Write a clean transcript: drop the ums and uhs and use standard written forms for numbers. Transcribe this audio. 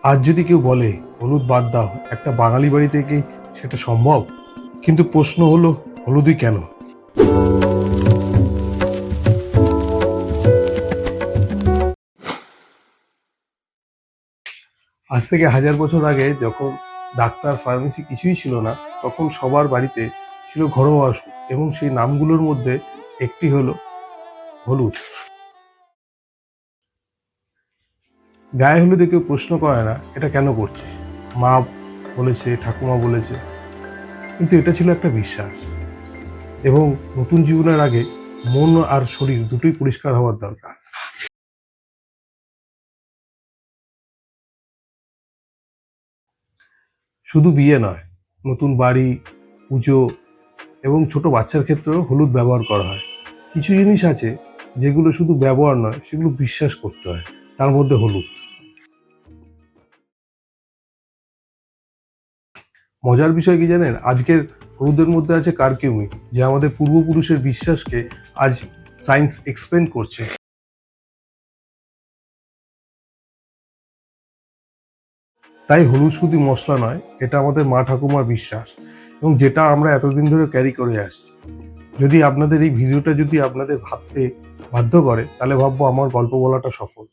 আজ যদি কেউ বলে হলুদ বাদ দাও, একটা বাঙালি বাড়িতে কি সেটা সম্ভব? কিন্তু প্রশ্ন হলো, হলুদই কেন? আজ থেকে হাজার বছর আগে যখন ডাক্তার, ফার্মেসি কিছুই ছিল না, তখন সবার বাড়িতে ছিল ঘরোয়া ওষুধ, এবং সেই নামগুলোর মধ্যে একটি হলো হলুদ। গায়ে হলুদে কেউ প্রশ্ন করে না এটা কেন করছে। মা বলেছে, ঠাকুমা বলেছে, কিন্তু এটা ছিল একটা বিশ্বাস। এবং নতুন জীবনের আগে মন আর শরীর দুটোই পরিষ্কার হওয়ার দরকার। শুধু বিয়ে নয়, নতুন বাড়ি, পুজো এবং ছোট বাচ্চার ক্ষেত্রেও হলুদ ব্যবহার করা হয়। কিছু জিনিস আছে যেগুলো শুধু ব্যবহার নয়, সেগুলো বিশ্বাস করতে হয়। তার মধ্যে হলুদ। মজার বিষয় কি জানেন, আজকের হলুদের মধ্যে আছে কারকিউমিন, যে আমাদের পূর্বপুরুষের বিশ্বাসকে আজ সায়েন্স এক্সপ্লেন করছে। তাই হলুদ শুধু মশলা নয়, এটা আমাদের মা ঠাকুমার বিশ্বাস, এবং যেটা আমরা এতদিন ধরে ক্যারি করে আসছি। যদি আপনাদের এই ভিডিওটা যদি আপনাদের ভাবতে বাধ্য করে, তাহলে ভাববো আমার গল্প বলাটা সফল।